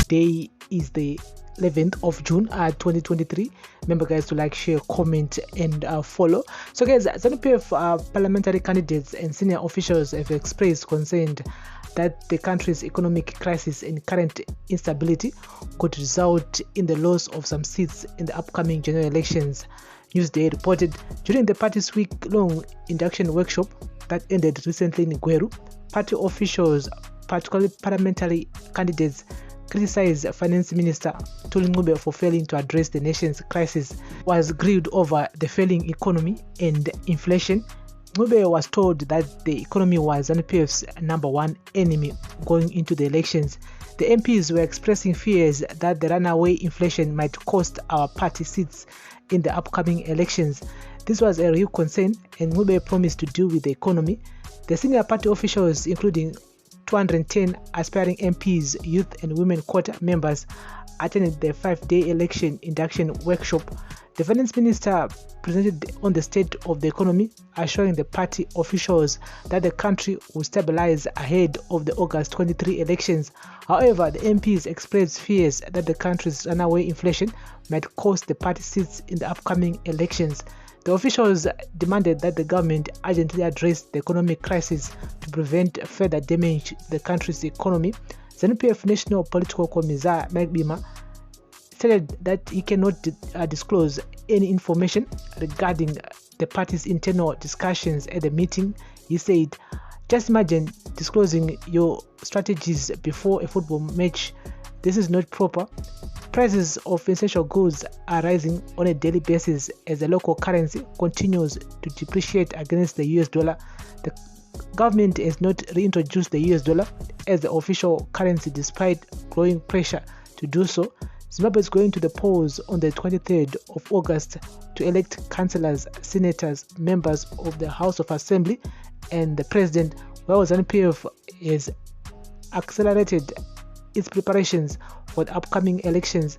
today is the 11th of June 2023. Remember guys to like, share, comment and follow. So guys, Zanu OF parliamentary candidates and senior officials have expressed concern that the country's economic crisis and current instability could result in the loss of some seats in the upcoming general elections. Newsday reported during the party's week-long induction workshop that ended recently in Gweru, party officials, particularly parliamentary candidates, criticized Finance Minister Tuli Ncube for failing to address the nation's crisis, was grilled over the failing economy and inflation. Ncube was told that the economy was Zanu PF's number one enemy going into the elections. The MPs were expressing fears that the runaway inflation might cost our party seats in the upcoming elections. This was a real concern, and Ncube promised to deal with the economy. The senior party officials, including 210 aspiring MPs, youth and women quota members, attended the 5-day election induction workshop. The finance minister presented on the state of the economy, assuring the party officials that the country will stabilize ahead of the August 23 elections. However, the MPs expressed fears that the country's runaway inflation might cost the party seats in the upcoming elections. The officials demanded that the government urgently address the economic crisis to prevent further damage to the country's economy. Zanu PF National Political Commissar Mike Bima stated that he cannot disclose any information regarding the party's internal discussions at the meeting. He said, "Just imagine disclosing your strategies before a football match. This is not proper. Prices of essential goods are rising on a daily basis as the local currency continues to depreciate against the US dollar. The government has not reintroduced the US dollar as the official currency despite growing pressure to do so. Zimbabwe is going to the polls on the 23rd of August to elect councillors, senators, members of the House of Assembly and the president, while Zanu PF has accelerated its preparations for the upcoming elections.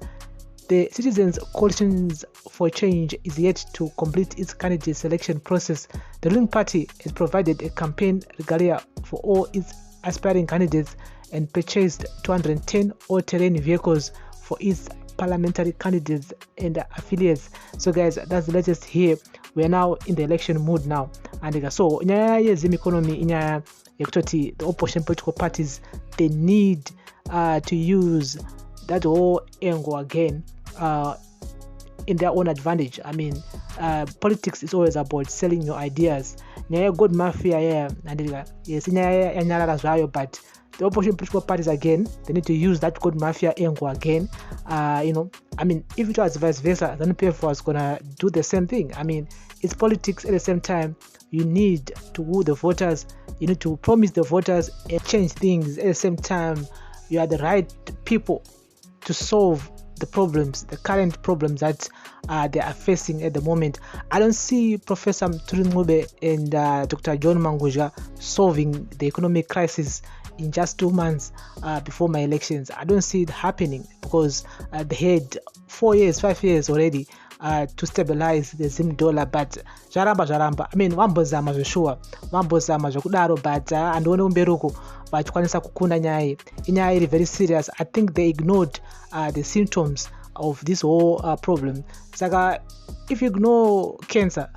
The Citizens Coalitions for Change is yet to complete its candidate selection process. The ruling party has provided a campaign regalia for all its aspiring candidates and purchased 210 all-terrain vehicles for its parliamentary candidates and affiliates. So guys, that's the latest here. We are now in the election mood now, and so nyaya yezim economy, nyaya yakutoti the opposition political parties, they need to use that whole angle again in their own advantage. I mean, politics is always about selling your ideas. Nyaya good mafia, yeah, and yes, nyaya yanyala zvayo, but the opposition political parties again, they need to use that good mafia angle again. I mean, if it was vice versa, then PF was gonna do the same thing. I mean, it's politics at the same time. You need to woo the voters, you need to promise the voters and change things at the same time. You are the right people to solve the problems, the current problems that they are facing at the moment. I don't see Professor Tuli Ncube and Dr. John Mangudya solving the economic crisis in just 2 months before my elections. I don't see it happening because they had 4 years, 5 years already to stabilize the Zim dollar, but jaramba. I mean, wambozama zveshuwa, wambozama zvekudaro, but andione umberuku vachikwanisa kukunda nyaya iri very serious. I think they ignored the symptoms of this whole problem. Saka, if you ignore cancer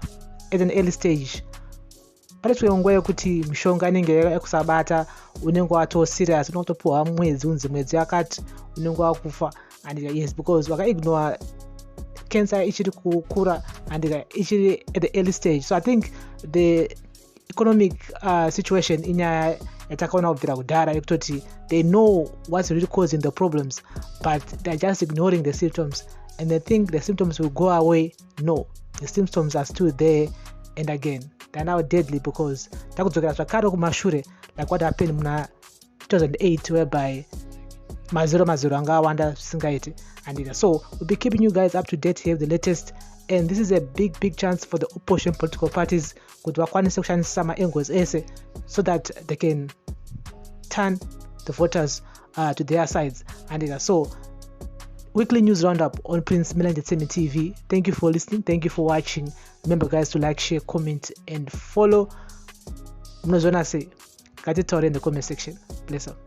at an early stage, palitwe nguwa yekuti mishonga inenge yakusabata, unenge wato serious, unotopuwa mwedzi yakati unenge wakufa. And yes, because waka ignore cancer ichiri kukura and ichiri at the early stage. So I think the economic situation in yatakaona kubvira kudhara yekutoti they know what's really causing the problems, but they're just ignoring the symptoms and they think the symptoms will go away. No, the symptoms are still there, and again they're now deadly because takudzokera zvakare kumashure, like what happened in 2008 whereby mazero anga awanda zvisingaiti. And so we'll be keeping you guys up to date here with the latest, and this is a big chance for the opposition political parties kuti vakwanise kushandisa maangles ese so that they can turn the voters to their sides. And so weekly news roundup on Prince Milan TV. Thank you for listening, thank you for watching. Remember guys to like, share, comment and follow. Mnozona say katitaure in the comment section. Bless up.